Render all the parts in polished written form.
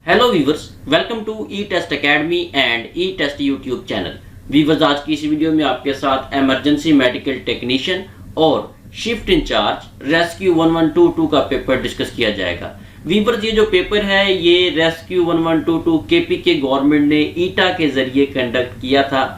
Hello viewers, welcome to E test academy and E test YouTube channel. Viewers, आज की इस video में आपके साथ इमरजेंसी मेडिकल टेक्नीशियन और शिफ्ट इंचार्ज रेस्क्यू 1122 का पेपर डिस्कस किया जाएगा। वीवर्स, ये जो पेपर है ये रेस्क्यू 1122 केपीके गवर्नमेंट ने ईटा के जरिए कंडक्ट किया था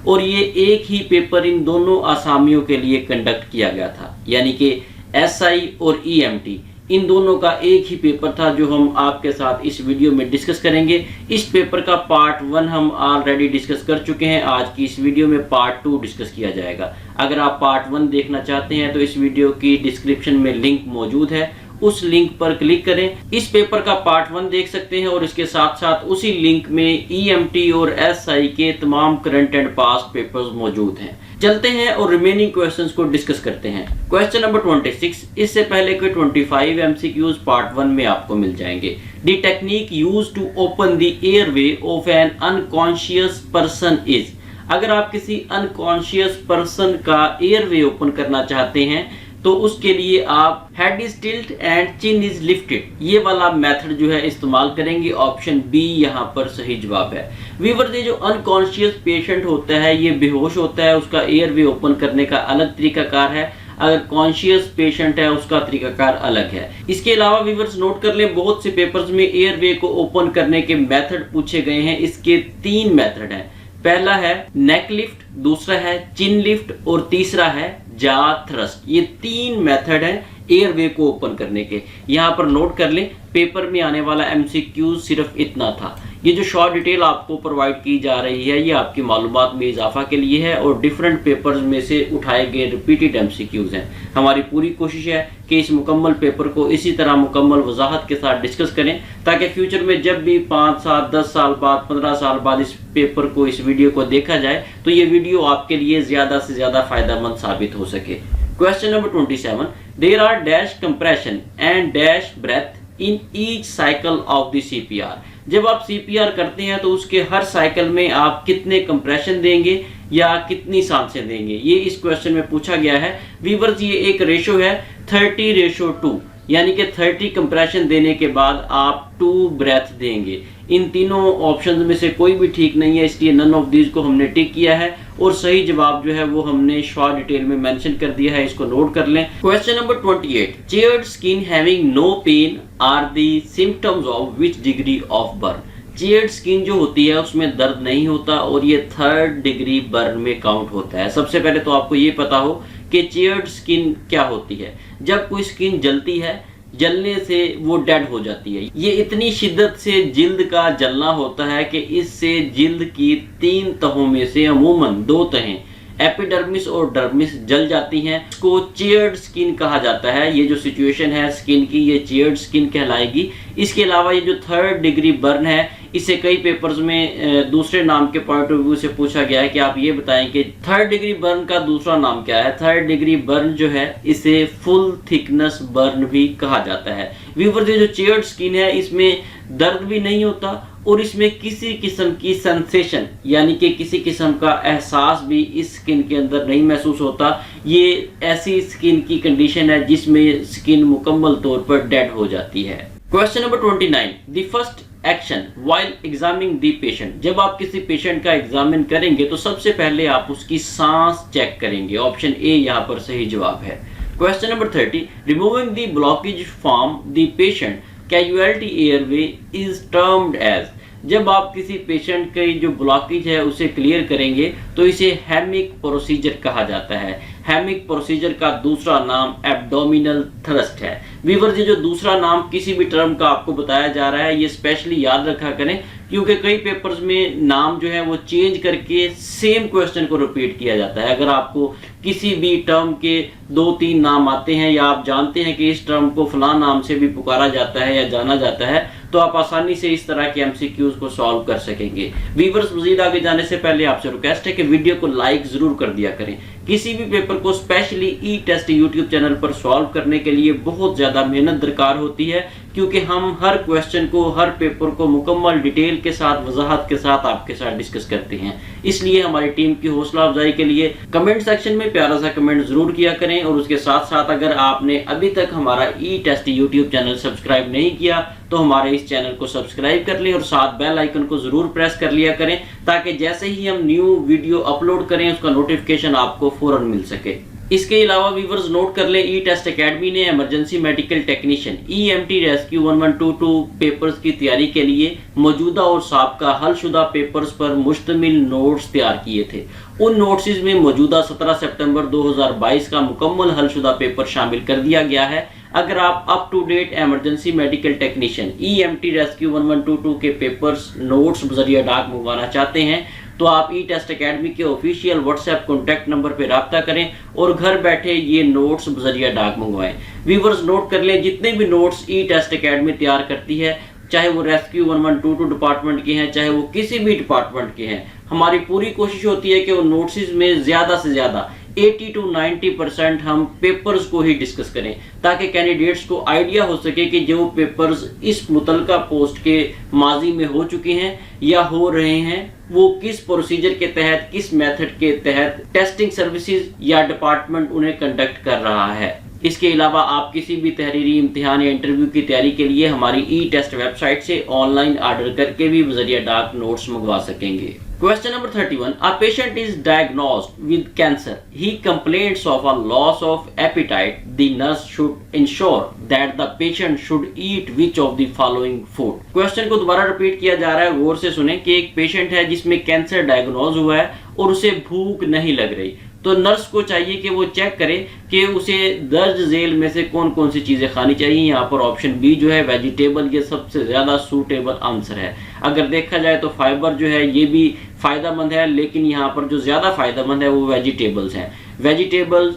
और ये एक ही पेपर इन दोनों आसामियों के लिए कंडक्ट किया गया था, यानी कि एसआई और ईएमटी इन दोनों का एक ही पेपर था जो हम आपके साथ इस वीडियो में डिस्कस करेंगे। इस पेपर का पार्ट 1 हम ऑलरेडी डिस्कस कर चुके हैं। आज की इस वीडियो में पार्ट 2 डिस्कस किया जाएगा। अगर आप पार्ट 1 देखना चाहते हैं तो इस वीडियो की डिस्क्रिप्शन में लिंक मौजूद है, उस लिंक पर क्लिक करें। इस पेपर का पार्ट 1 देख सकते हैं और इसके साथ साथ उसी लिंक में ईएमटी और एसआई के तमाम करंट एंड पास्ट पेपर्स मौजूद हैं। चलते हैं और रिमेनिंग क्वेश्चंस को डिस्कस करते हैं। क्वेश्चन नंबर 26, इससे पहले कोई 25 एमसीक्यूज पार्ट 1 में आपको मिल जाएंगे। The technique used to open the airway of an unconscious person is. अगर आप किसी अनकॉन्शियस पर्सन का एयरवे ओपन करना चाहते हैं तो उसके लिए आप head is tilt and chin is lifted, ये वाला मेथड जो है इस्तेमाल करेंगे। ऑप्शन बी यहाँ पर सही जवाब है। वीवर, ये जो अनकॉन्शियस पेशेंट होता है ये बेहोश होता है, उसका एयरवे ओपन करने का अलग तरीकाकार है। अगर कॉन्शियस पेशेंट है उसका तरीकाकार अलग है। इसके अलावा वीवर्स नोट कर लें, बहुत से पेपर्स में एयरवे को ओपन करने के मेथड पूछे गए हैं। इसके 3 मेथड हैं। पहला है नेक लिफ्ट, दूसरा है चिन लिफ्ट और तीसरा है जा थ्रस्ट। ये 3 मेथड हैं एयरवे को ओपन करने के। यहाँ पर नोट कर लें, पेपर में आने वाला एमसीक्यू सिर्फ इतना था। ये जो शॉर्ट डिटेल आपको प्रोवाइड की जा रही है ये आपकी मालूमात में इजाफा के लिए है और डिफरेंट पेपर्स में से उठाए गए रिपीटेड एमसीक्यूज हैं। हमारी पूरी कोशिश है कि इस मुकम्मल पेपर को इसी तरह मुकम्मल वजाहत के साथ डिस्कस करें ताकि फ्यूचर में जब भी 5 साल 10 साल बाद 15 साल बाद इस पेपर को इस वीडियो को देखा जाए तो ये वीडियो आपके लिए ज्यादा से ज्यादा फायदेमंद साबित हो सके। Question number 27, there are dash compression and dash breath in each cycle of the CPR. जब आप सीपीआर करते हैं तो उसके हर साइकिल में आप कितने कंप्रेशन देंगे या कितनी सांसें देंगे, ये इस क्वेश्चन में पूछा गया है। वीवर्स, ये एक रेशो है 30:2, यानी कि 30 कंप्रेशन देने के बाद आप 2 ब्रेथ देंगे। इन तीनों ऑप्शंस में से कोई भी ठीक नहीं है, इसलिए नन ऑफ दीज को हमने टिक किया है और सही जवाब जो है वो हमने शॉर्ट डिटेल में मेंशन कर दिया है, इसको नोट कर लें। Question number 28, charred skin having no pain are the symptoms of which degree of burn. Charred skin जो होती है उसमें दर्द नहीं होता और ये 3rd डिग्री बर्न में काउंट होता है। सबसे पहले तो आपको ये पता हो कि चेयर्ड स्किन क्या होती है। जब कोई स्किन जलती है, जलने से वो डेड हो जाती है। ये इतनी शिद्दत से जिल्द का जलना होता है कि इससे जिल्द की 3 तहों में से अमूमन 2 तहें एपिडर्मिस और डर्मिस जल जाती हैं। इसको चेयर्ड स्किन कहा जाता है। ये जो सिचुएशन है स्किन की ये चेयर्ड स्किन कहलाएगी। इसके अलावा ये जो 3rd डिग्री बर्न है इसे कई पेपर्स में दूसरे नाम के पॉइंट ऑफ व्यू से पूछा गया है कि आप ये बताएं कि 3rd डिग्री बर्न का दूसरा नाम क्या है। 3rd डिग्री बर्न जो है इसे फुल थिकनेस बर्न भी कहा जाता है। व्यूअर्स, ये जो चेयर्ड स्किन है इसमें दर्द भी नहीं होता और इसमें किसी किस्म की सेंसेशन यानी कि किसी किस्म का एहसास भी इस स्किन के अंदर नहीं महसूस होता। ये ऐसी स्किन की कंडीशन है जिसमें स्किन मुकम्मल तौर पर डेड हो जाती है। Question number 29, the first action while examining the patient. जब आप किसी पेशेंट का एग्जामिन करेंगे तो सबसे पहले आप उसकी सांस चेक करेंगे। ऑप्शन ए यहाँ पर सही जवाब है। Question number 30, removing the blockage from the patient casualty airway is termed as. जब आप किसी पेशेंट की जो ब्लॉकेज है उसे क्लियर करेंगे तो इसे हेमिक प्रोसीजर कहा जाता है। हेमिक प्रोसीजर का दूसरा नाम एब्डोमिनल थ्रस्ट है। वीवर्स, ये जो दूसरा नाम किसी भी टर्म का आपको बताया जा रहा है ये स्पेशली याद रखा करें क्योंकि कई पेपर्स में नाम जो है वो चेंज करके सेम क्वेश्चन को रिपीट किया जाता है। अगर आपको किसी भी टर्म के 2-3 नाम आते हैं या आप जानते हैं कि इस टर्म को फलां नाम से भी पुकारा जाता है या जाना जाता है तो आप आसानी से इस तरह के एमसीक्यूज को सॉल्व कर सकेंगे। वीवर्स, मजीद आगे जाने से पहले आपसे रिक्वेस्ट है कि वीडियो को लाइक जरूर कर दिया करें। किसी भी पेपर को स्पेशली ई टेस्ट यूट्यूब चैनल पर सॉल्व करने के लिए बहुत ज्यादा मेहनत दरकार होती है क्योंकि हम हर क्वेश्चन को, हर पेपर को मुकम्मल डिटेल के साथ, वजाहत के साथ आपके साथ डिस्कस करते हैं। इसलिए हमारी टीम की हौसला अफजाई के लिए कमेंट सेक्शन में प्यारा सा कमेंट जरूर किया करें, और उसके साथ साथ अगर आपने अभी तक हमारा ई टेस्ट यूट्यूब चैनल सब्सक्राइब नहीं किया तो हमारे इस चैनल को सब्सक्राइब कर लें और साथ बेल आइकन को जरूर प्रेस कर लिया करें, ताकि जैसे ही हम न्यू वीडियो अपलोड करें उसका नोटिफिकेशन आपको फौरन मिल सके। इसके अलावा व्यूअर्स नोट कर लें, ई टेस्ट एकेडमी ने emergency medical technician EMT rescue 1122 papers की तैयारी के लिए मौजूदा और साबका हलशुदा पेपर्स पर मुश्तमिल नोट्स तैयार किए थे। उन नोट्स में मौजूदा 17 सितंबर 2022 का मुकम्मल हलशुदा पेपर शामिल कर दिया गया है। अगर आप up to date emergency medical technician EMT rescue 1122 के पेपर्स नोट्स बजरिया डाक मंगवाना चाहते हैं तो आप ई टेस्ट एकेडमी के ऑफिशियल व्हाट्सएप कॉन्टैक्ट नंबर पर रब्ता करें और घर बैठे ये नोट्स बजरिया डाक मंगवाएं। व्यूअर्स नोट कर लें, जितने भी नोट्स ई टेस्ट एकेडमी तैयार करती है, चाहे वो रेस्क्यू 1122 डिपार्टमेंट के हैं, चाहे वो किसी भी डिपार्टमेंट के हैं, हमारी पूरी कोशिश होती है कि वो नोट्स में ज्यादा से ज्यादा 80 to 90% हम पेपर्स को ही डिस्कस करें, ताकि कैंडिडेट्स को आइडिया हो सके कि जो पेपर्स इस मुतलका पोस्ट के माजी में हो चुके हैं या हो रहे हैं, वो किस प्रोसीजर के तहत, किस मेथड के तहत टेस्टिंग सर्विसेज या डिपार्टमेंट उन्हें कंडक्ट कर रहा है। इसके अलावा आप किसी भी तहरीरी इम्तिहान या इंटरव्यू की तैयारी के लिए हमारी ई टेस्ट वेबसाइट से ऑनलाइन ऑर्डर करके भी बजरिया डाक नोट्स मंगवा सकेंगे। Question number 31. A patient is diagnosed with cancer. He complains of a loss of appetite. The nurse should ensure that the patient should eat which of the following food. Question को दोबारा repeat किया जा रहा है, गौर से सुने कि एक पेशेंट है जिसमें कैंसर डायग्नोज हुआ है और उसे भूख नहीं लग रही, तो नर्स को चाहिए कि वो चेक करे कि उसे दर्ज झेल में से कौन कौन सी चीजें खानी चाहिए। यहाँ पर ऑप्शन बी जो है वेजिटेबल, ये सबसे ज्यादा सूटेबल आंसर है। अगर देखा जाए तो फाइबर जो है ये भी फायदेमंद है, लेकिन यहाँ पर जो ज्यादा फायदेमंद है वो वेजिटेबल्स हैं। वेजिटेबल्स,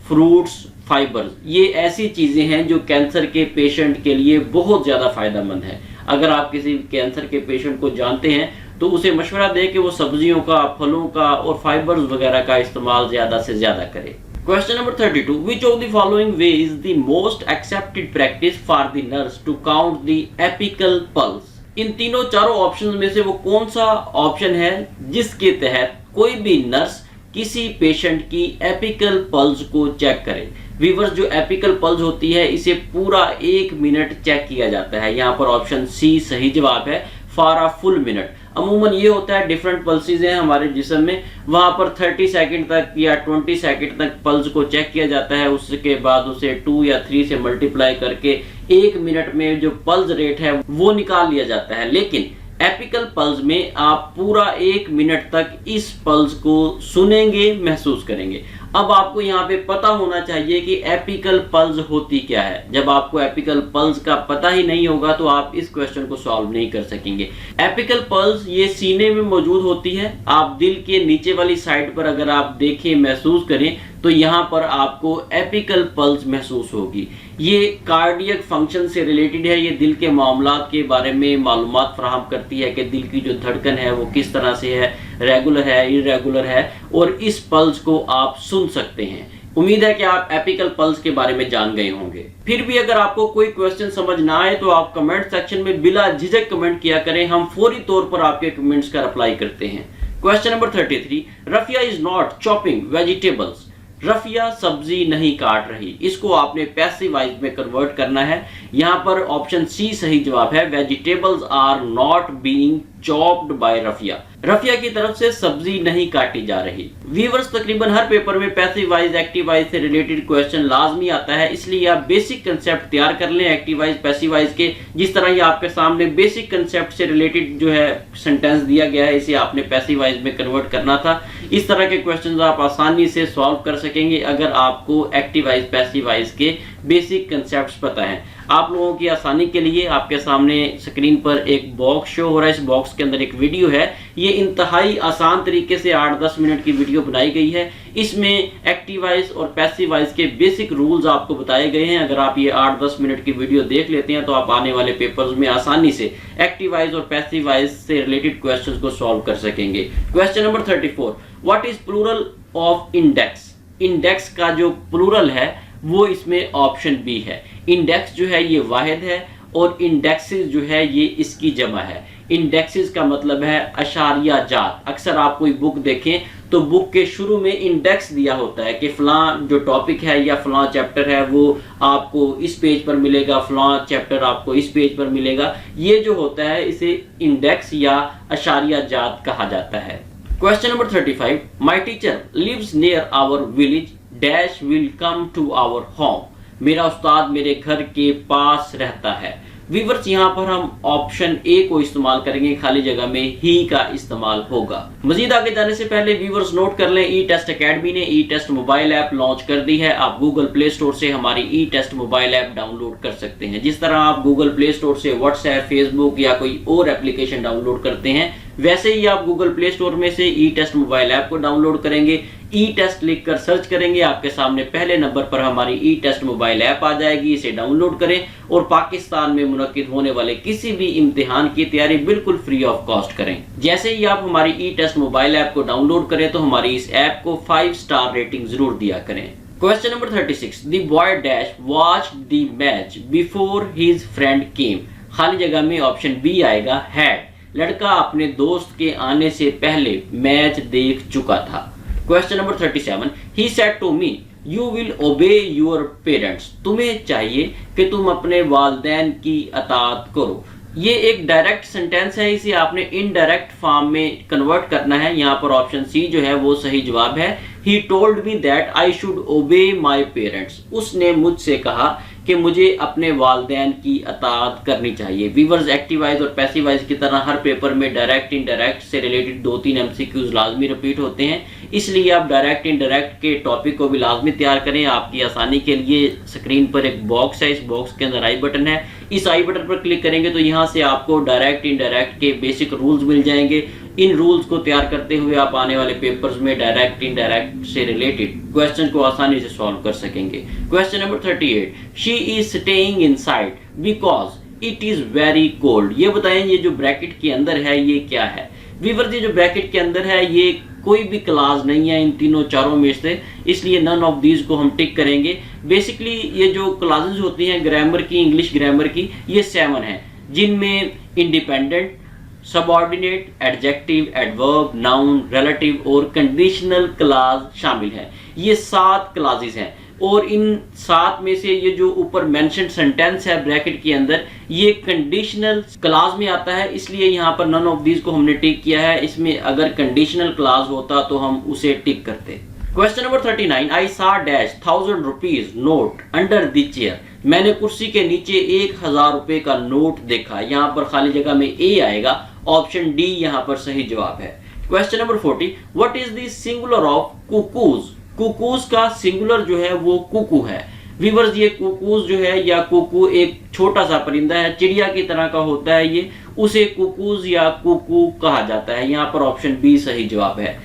फ्रूट्स, फाइबर्स, ये ऐसी चीजें हैं जो कैंसर के पेशेंट के लिए बहुत ज्यादा फायदेमंद है। अगर आप किसी कैंसर के पेशेंट को जानते हैं तो उसे मशवरा दें कि वो सब्जियों का, फलों का और फाइबर्स वगैरह का इस्तेमाल ज्यादा से ज्यादा करे। Question number 32. Which of the following way is the most accepted practice for the nurse to count the apical pulse? इन तीनों चारों ऑप्शंस में से वो कौन सा ऑप्शन है जिसके तहत कोई भी नर्स किसी पेशेंट की एपिकल पल्स को चेक करे? व्यूअर्स, जो एपिकल पल्स होती है इसे पूरा 1 मिनट चेक किया जाता है। यहाँ पर ऑप्शन सी सही जवाब है, फॉर अ फुल मिनट। अमूमन ये होता है, डिफरेंट पल्सेस हैं हमारे जिस्म में, वहां पर 30 सेकंड तक या 20 सेकंड तक पल्स को चेक किया जाता है। उसके बाद उसे 2 या 3 से मल्टीप्लाई करके 1 मिनट में जो पल्स रेट है वो निकाल लिया जाता है। लेकिन एपिकल पल्स में आप पूरा 1 मिनट तक इस पल्स को सुनेंगे, महसूस करेंगे। अब आपको यहाँ पे पता होना चाहिए कि एपिकल पल्स होती क्या है। जब आपको एपिकल पल्स का पता ही नहीं होगा तो आप इस क्वेश्चन को सॉल्व नहीं कर सकेंगे। एपिकल पल्स ये सीने में मौजूद होती है। आप दिल के नीचे वाली साइड पर अगर आप देखें, महसूस करें तो यहाँ पर आपको एपिकल पल्स महसूस होगी। ये कार्डियक फंक्शन से रिलेटेड है, ये दिल के मामलात के बारे में मालूमात फराहम करती है कि दिल की जो धड़कन है वो किस तरह से है, रेगुलर है, इरेगुलर है, और इस पल्स को आप सुन सकते हैं। उम्मीद है कि आप एपिकल पल्स के बारे में जान गए होंगे। फिर भी अगर आपको कोई क्वेश्चन समझ ना आए तो आप कमेंट सेक्शन में बिला झिझक कमेंट किया करें, हम फौरी तौर पर आपके कमेंट्स का रिप्लाई करते हैं। Question number 33. Rafia is not chopping vegetables. Rafia सब्जी नहीं काट रही, इसको आपने पैसिव वॉइस में कन्वर्ट करना है। यहाँ पर ऑप्शन सी सही जवाब है, vegetables are not being chopped by Rafia. Rafia की तरफ से सब्जी नहीं काटी जा रही। व्यूअर्स, तकरीबन हर पेपर में पैसिव वॉइस, एक्टिव वॉइस से रिलेटेड क्वेश्चन लाजमी आता है, इसलिए आप बेसिक कंसेप्ट तैयार कर लें एक्टिव वॉइस, पैसिव वॉइस के। जिस तरह ये आपके सामने बेसिक कंसेप्ट से रिलेटेड जो है सेंटेंस दिया गया है, इसे आपने पैसिव वॉइस में कन्वर्ट करना था। इस तरह के क्वेश्चन आप आसानी से सॉल्व कर सकेंगे अगर आपको एक्टिव वॉइस, पैसिव वॉइस के बेसिक कंसेप्ट्स पता है। आप लोगों की आसानी के लिए आपके सामने स्क्रीन पर एक बॉक्स शो हो रहा है। इस बॉक्स के अंदर एक वीडियो है। ये इंतहाई आसान तरीके से 8-10 मिनट की वीडियो बनाई गई है। इसमें एक्टिव वॉइस और पैसिव वॉइस के बेसिक रूल्स आपको बताए गए हैं। अगर आप ये 8-10 मिनट की वीडियो देख लेते हैं तो आप आने वाले पेपर्स में आसानी से एक्टिव वॉइस और पैसिव वॉइस से रिलेटेड क्वेश्चंस को सॉल्व कर सकेंगे। Question number 34. What is plural of index? Index का जो प्लूरल है वो इसमें ऑप्शन बी है। इंडेक्स जो है ये वाहिद है और इंडेक्सेस जो है ये इसकी जमा है। इंडेक्सेस का मतलब है अशारिया जात। अक्सर आप कोई बुक देखें तो बुक के शुरू में इंडेक्स दिया होता है कि फलां जो टॉपिक है या फलां चैप्टर है वो आपको इस पेज पर मिलेगा, फलां चैप्टर आपको इस पेज पर मिलेगा। ये जो होता है इसे इंडेक्स या अशारिया जात कहा जाता है। Question number 35, my teacher lives near our village dash will come to our home. मेरा उस्ताद मेरे घर के पास रहता है। व्यूअर्स यहाँ पर हम ऑप्शन ए को इस्तेमाल करेंगे, खाली जगह में ही का इस्तेमाल होगा। मजीद आगे जाने से पहले व्यूअर्स नोट कर लें, ई टेस्ट अकेडमी ने ई टेस्ट मोबाइल ऐप लॉन्च कर दी है। आप गूगल प्ले स्टोर से हमारी ई टेस्ट मोबाइल ऐप डाउनलोड कर सकते हैं। जिस तरह आप गूगल प्ले स्टोर से व्हाट्सएप, फेसबुक या कोई और एप्लीकेशन डाउनलोड करते हैं, वैसे ही आप गूगल प्ले स्टोर में से ई टेस्ट मोबाइल ऐप को डाउनलोड करेंगे। ई टेस्ट लिखकर सर्च करेंगे, आपके सामने पहले नंबर पर हमारी ई टेस्ट मोबाइल ऐप आ जाएगी। इसे डाउनलोड करें और पाकिस्तान में मुनक्किद होने वाले किसी भी इम्तिहान की तैयारी बिल्कुल फ्री ऑफ कॉस्ट करें। जैसे ही आप हमारी ई टेस्ट मोबाइल ऐप को डाउनलोड करें तो हमारी इस ऐप को 5 स्टार रेटिंग जरूर दिया करें। Question number 36, the boy dash watch the match before his friend केम। खाली जगह में ऑप्शन बी आएगा, हैड। लड़का अपने दोस्त के आने से पहले मैच देख चुका था। Question number 37, he said to me you will obey your parents. तुम्हें चाहिए कि तुम अपने वालिदैन की अताअत करो। ये एक डायरेक्ट सेंटेंस है, इसे आपने इनडायरेक्ट फॉर्म में कन्वर्ट करना है। यहाँ पर ऑप्शन सी जो है वो सही जवाब है। He told me that I should ओबे माई पेरेंट्स। उसने मुझसे कहा कि मुझे अपने वालिदैन की अताअत करनी चाहिए। व्यूअर्स, एक्टिवाइज और पैसिवाइज की तरह हर पेपर में डायरेक्ट इनडायरेक्ट से रिलेटेड 2-3 एमसीक्यूज लाजमी रिपीट होते हैं, इसलिए आप डायरेक्ट इनडायरेक्ट के टॉपिक को भी लाजमी तैयार करें। आपकी आसानी के लिए स्क्रीन पर एक बॉक्स है, इस बॉक्स के अंदर आई बटन है। इस आई बटन पर क्लिक करेंगे तो यहाँ से आपको डायरेक्ट इनडायरेक्ट के बेसिक रूल्स मिल जाएंगे। इन रूल्स को तैयार करते हुए आप आने वाले पेपर्स में डायरेक्ट इनडायरेक्ट से रिलेटेड क्वेश्चन को आसानी से सॉल्व कर सकेंगे। Question number 38, she is staying inside because it is very cold. ये बताएं, ये जो ब्रैकेट के अंदर है ये क्या है? व्यूअर्स, ये जो ब्रैकेट के अंदर है ये कोई भी क्लास नहीं है इन तीनों चारों में से, इसलिए नन ऑफ दीज को हम टिक करेंगे। बेसिकली ये जो क्लासेस होती हैं ग्रामर की, इंग्लिश ग्रामर की, ये 7 हैं, जिनमें independent, subordinate, adjective, adverb, noun, relative और कंडीशनल क्लास शामिल है। ये 7 क्लासेस हैं और इन 7 में से ये जो ऊपर मेंशन सेंटेंस है ब्रैकेट के अंदर, ये कंडीशनल क्लास में आता है, इसलिए यहाँ पर नन ऑफ दीज को हमने टिक किया है। इसमें अगर कंडीशनल क्लास होता तो हम उसे टिक करते। क्वेश्चन नंबर 39, आई सा dash 1000 rupees note under the chair. मैंने कुर्सी के नीचे 1000 रुपए का नोट देखा। यहाँ पर खाली जगह में ए आएगा, ऑप्शन डी यहाँ पर सही जवाब है। Question number 40, what is the singular of cuckoos. Cuckoos का सिंगुलर जो है वो कुकू है। व्यूअर्स, ये कुकूज जो है या कुकू एक छोटा सा परिंदा है, चिड़िया की तरह का होता है ये, उसे कुकूज या कुकू कहा जाता है। यहाँ पर ऑप्शन बी सही जवाब है।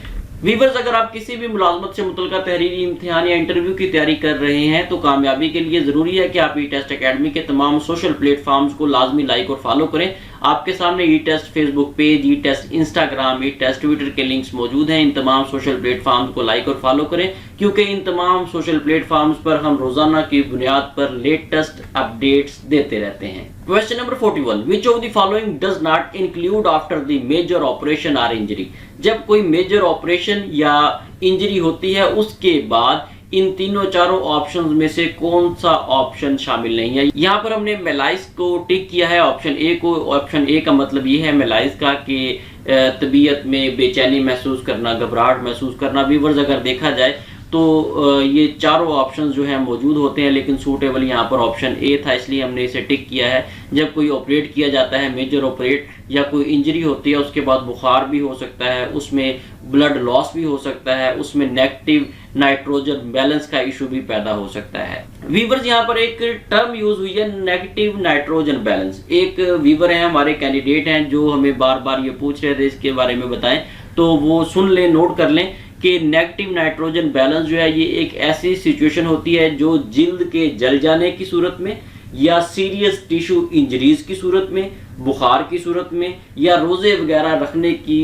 व्यूअर्स, अगर आप किसी भी मुलाजमत से मुतल्लिका तहरीरी इम्तिहान या इंटरव्यू की तैयारी कर रहे हैं तो कामयाबी के लिए जरूरी है कि आप ई टेस्ट अकेडमी के तमाम सोशल प्लेटफॉर्म्स को लाजमी लाइक और फॉलो करें। आपके सामने ई टेस्ट फेसबुक पेज, ई टेस्ट इंस्टाग्राम, ई टेस्ट ट्विटर के लिंक्स मौजूद हैं। इन तमाम सोशल प्लेटफॉर्म्स को लाइक और फॉलो करें, क्योंकि इन तमाम सोशल प्लेटफॉर्म्स पर हम रोजाना की बुनियाद पर लेटेस्ट अपडेट्स देते रहते हैं। Question number 41, which of the following does not include after the major operation और इंजरी। जब कोई मेजर ऑपरेशन या इंजरी होती है उसके बाद इन तीनों चारों ऑप्शंस में से कौन सा ऑप्शन शामिल नहीं है? यहाँ पर हमने मेलाइज को टिक किया है, ऑप्शन ए को। ऑप्शन ए का मतलब ये है मेलाइज का कि तबीयत में बेचैनी महसूस करना, घबराहट महसूस करना। व्यूअर्स, अगर देखा जाए तो ये चारों ऑप्शंस जो है मौजूद होते हैं, लेकिन सूटेबल यहाँ पर ऑप्शन ए था, इसलिए हमने इसे टिक किया है। जब कोई ऑपरेट किया जाता है, मेजर ऑपरेट, या कोई इंजरी होती है, उसके बाद बुखार भी हो सकता है, उसमें ब्लड लॉस भी हो सकता है, उसमें नेगेटिव नाइट्रोजन बैलेंस का इशू भी पैदा हो सकता है। वीवर्स, यहाँ पर एक टर्म यूज हुई है, नेगेटिव नाइट्रोजन बैलेंस। एक वीवर है, हमारे कैंडिडेट हैं, जो हमें बार बार ये पूछ रहे थे इसके बारे में बताएं, तो वो सुन लें, नोट कर लें कि नेगेटिव नाइट्रोजन बैलेंस जो है ये एक ऐसी सिचुएशन होती है जो जिल्द के जल जाने की सूरत में, या सीरियस टिश्यू इंजरीज की सूरत में, बुखार की सूरत में, या रोजे वगैरह रखने की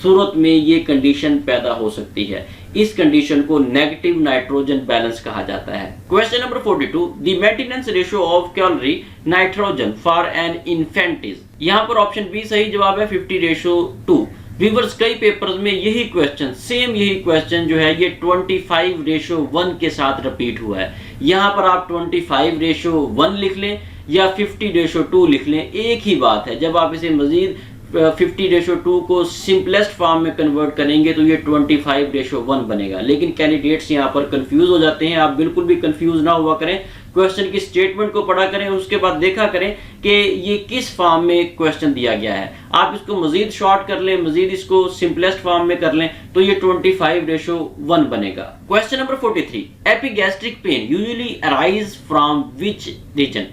सूरत में ये कंडीशन पैदा हो सकती है। इस कंडीशन को नेगेटिव नाइट्रोजन बैलेंस कहा जाता है। Question number 42, the maintenance ratio of calorie nitrogen for an infant is. यहाँ पर ऑप्शन बी सही जवाब है 50:2। व्यूअर्स कई पेपर्स में यही क्वेश्चन, सेम यही क्वेश्चन जो है ये 25:1 के साथ रिपीट हुआ है। यहाँ पर आप 25:1 लिख लें या 50:2 लिख लें, एक ही बात है। जब आप इसे मजीद 50:2 को सिंपलेस्ट फॉर्म में कन्वर्ट करेंगे तो ये 25:1 बनेगा। लेकिन कैंडिडेट्स यहाँ पर कंफ्यूज हो जाते हैं। आप बिल्कुल भी कंफ्यूज ना हुआ करें, क्वेश्चन की स्टेटमेंट को पढ़ा करें, उसके बाद देखा करें कि ये किस फॉर्म में क्वेश्चन दिया गया है। आप इसको मजीद शॉर्ट कर लें, मजीद इसको सिंपलेस्ट फॉर्म में कर लें तो ये 25:1 बनेगा। Question number 43, epigastric pain usually arise from which region.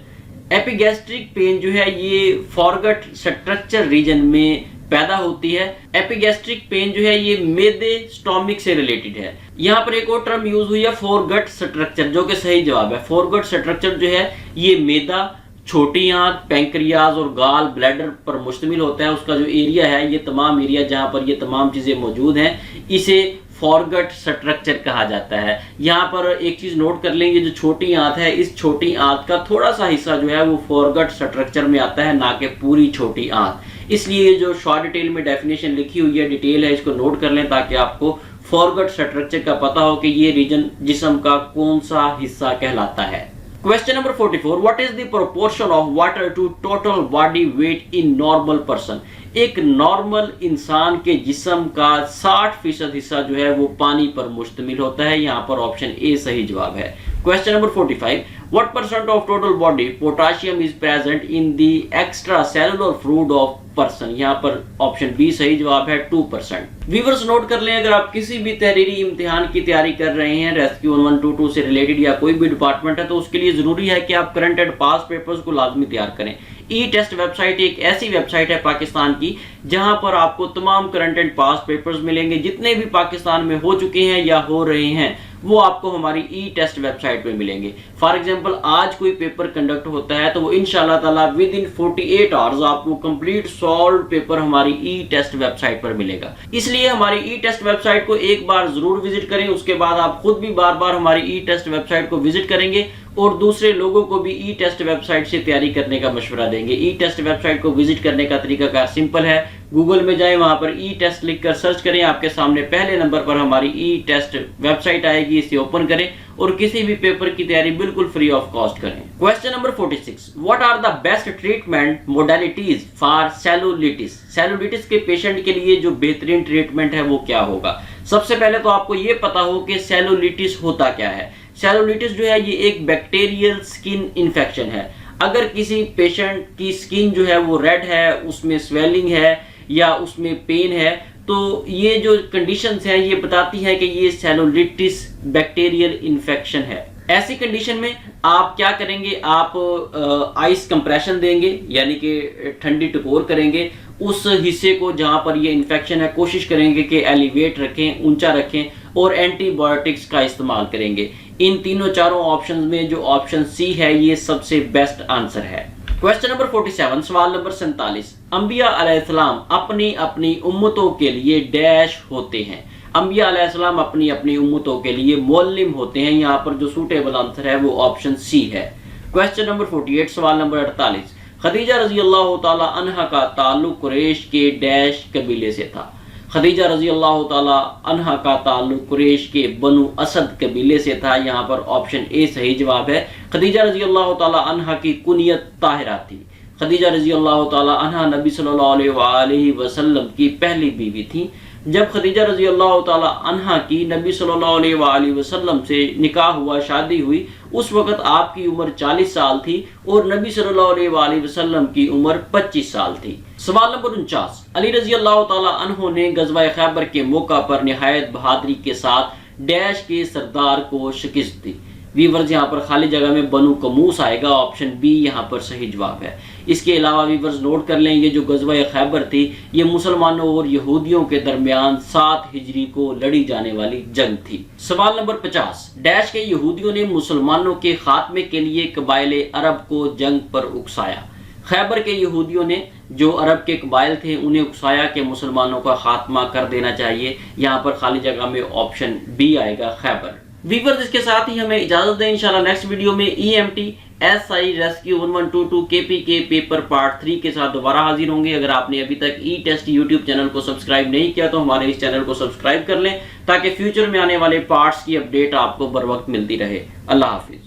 Epigastric pain जो है ये फॉरगट स्ट्रक्चर रीजन में पैदा होती है। एपिगैस्ट्रिक पेन जो है ये मेदे स्टोमिक से रिलेटेड है। यहाँ पर एक और टर्म यूज हुई है फॉरगट स्ट्रक्चर, जो कि सही जवाब है। फॉरगट स्ट्रक्चर जो है ये मेदा, छोटी आंत, पैंक्रियाज और गाल ब्लैडर पर मुश्तमिल होता है। उसका जो एरिया है, ये तमाम एरिया जहाँ पर ये तमाम चीजें मौजूद हैं, इसे फॉरगट स्ट्रक्चर कहा जाता है। यहाँ पर एक चीज नोट कर लेंगे, जो छोटी आंत है, इस छोटी आंत का थोड़ा सा हिस्सा जो है वो फॉरगट स्ट्रक्चर में आता है, ना कि पूरी छोटी आंत। इसलिए जो शॉर्ट डिटेल में डेफिनेशन लिखी हुई है, डिटेल है, इसको नोट कर लें ताकि आपको फॉरगट स्ट्रक्चर का पता हो कि ये रीजन जिस्म का कौन सा हिस्सा कहलाता है। Question number 44, what is the proportion of water to total body weight in normal person. एक नॉर्मल इंसान के जिस्म का 60% हिस्सा जो है वो पानी पर मुश्तमिल होता है। यहाँ पर ऑप्शन ए सही जवाब है। Question number 45, what percent of total body potassium is present in the extra cellular fluid of person. यहाँ पर ऑप्शन बी सही जवाब है 2%। व्यूअर्स नोट कर लें, अगर आप किसी भी तहरीरी इम्तिहान की तैयारी कर रहे हैं, रेस्क्यू 1122 से रिलेटेड या कोई भी डिपार्टमेंट है, तो उसके लिए जरूरी है कि आप करंट एंड पास्ट पेपर्स को लाजमी तैयार करें। ई टेस्ट वेबसाइट एक ऐसी वेबसाइट है पाकिस्तान की जहां पर आपको तमाम करंट एंड पास्ट पेपर्स मिलेंगे, जितने भी पाकिस्तान में हो चुके हैं या हो रहे हैं वो आपको हमारी ई टेस्ट वेबसाइट पे मिलेंगे। फॉर एग्जांपल आज कोई पेपर कंडक्ट होता है तो वो इंशाल्लाह ताला विद इन 48 आवर्स आपको कंप्लीट सॉल्व पेपर हमारी ई टेस्ट वेबसाइट पर मिलेगा। इसलिए हमारी ई टेस्ट वेबसाइट को एक बार जरूर विजिट करें, उसके बाद आप खुद भी बार बार हमारी ई टेस्ट वेबसाइट को विजिट करेंगे और दूसरे लोगों को भी ई टेस्ट वेबसाइट से तैयारी करने का मशवरा देंगे। ई टेस्ट वेबसाइट को विजिट करने का तरीकाकार सिंपल है, गूगल में जाएं, वहां पर ई टेस्ट लिखकर सर्च करें, आपके सामने पहले नंबर पर हमारी ई टेस्ट वेबसाइट आएगी, इसे ओपन करें और किसी भी पेपर की तैयारी बिल्कुल फ्री ऑफ कॉस्ट करें। Question number 46, what are the best treatment modalities for cellulitis. Cellulitis के पेशेंट के लिए जो बेहतरीन ट्रीटमेंट है वो क्या होगा। सबसे पहले तो आपको ये पता हो कि सेलुलिटिस होता क्या है। सेलुलिटिस जो है ये एक बैक्टीरियल स्किन इन्फेक्शन है। अगर किसी पेशेंट की स्किन जो है वो रेड है, उसमें स्वेलिंग है या उसमें पेन है, तो ये जो कंडीशंस हैं ये बताती है कि ये सेलुलिटिस बैक्टीरियल इन्फेक्शन है। ऐसी कंडीशन में आप क्या करेंगे, आप आइस कंप्रेशन देंगे, यानी कि ठंडी टकोर करेंगे उस हिस्से को जहां पर ये इन्फेक्शन है। कोशिश करेंगे कि एलिवेट रखें, ऊंचा रखें और एंटीबायोटिक्स का इस्तेमाल करेंगे। इन तीनों चारों ऑप्शंस में जो ऑप्शन सी है ये सबसे बेस्ट आंसर है। क्वेश्चन नंबर 47, सवाल नंबर 47, अंबिया अलैहिस्सलाम अपनी अपनी उम्मतों के लिए डैश होते हैं। अंबिया अलैहिस्सलाम अपनी अपनी उम्मतों के लिए मुअल्लिम होते हैं। यहाँ पर जो सूटेबल आंसर है वो ऑप्शन सी है। क्वेश्चन नंबर 48, सवाल नंबर 48, खदीजा रजी अल्लाह ताला अन्हा का ताल्लुक कुरैश के डैश कबीले से था। खदीजा रजी अल्लाह ताला अन्हा का ताल्लुक कुरैश के बनु असद कबीले से था। यहाँ पर ऑप्शन ए सही जवाब है। खदीजा रजी अल्लाह ताला अन्हा की कुनियत ताहिरा थी। खदीजा रजी अल्लाह ताला अन्हा नबी सल्लल्लाहु अलैहि वसल्लम की पहली बीवी थी। जब खदीजा रजी अल्लाह ताला अन्हा की नबी सल्लल्लाहु अलैहि वसल्लम से निकाह हुआ, शादी हुई, उस वक्त आपकी उम्र 40 साल थी और नबी सल्लल्लाहु अलैहि वसल्लम की उम्र 25 साल थी। सवाल नंबर 49, अली रजी अल्लाह ताला अन्हु ने गज़वा खैबर के मौका पर निहायत बहादुरी के साथ डैश के सरदार को शिकस्त दी। वीवर्स यहाँ पर खाली जगह में बनु कमूस आएगा, ऑप्शन बी यहाँ पर सही जवाब है। इसके अलावा वीवर्स नोट कर लें, ये जो गज़वा खैबर थी ये मुसलमानों और यहूदियों के दरमियान 7 हिजरी को लड़ी जाने वाली जंग थी। सवाल नंबर 50, डैश के यहूदियों ने मुसलमानों के खात्मे के लिए कबाइले अरब को जंग पर उकसाया। खैबर के यहूदियों ने जो अरब के कबाइल थे उन्हें उकसाया कि मुसलमानों का खात्मा कर देना चाहिए। यहाँ पर खाली जगह में ऑप्शन बी आएगा, खैबर। वीवर्स, इसके साथ ही हमें इजाजत दें। इंशाल्लाह नेक्स्ट वीडियो में EMT SI rescue 1122 KPK paper part 3 के साथ दोबारा हाजिर होंगे। अगर आपने अभी तक E-टेस्ट यूट्यूब चैनल को सब्सक्राइब नहीं किया तो हमारे इस चैनल को सब्सक्राइब कर लें ताकि फ्यूचर में आने वाले पार्ट्स की अपडेट आपको बर वक्त मिलती रहे। अल्लाह हाफिज।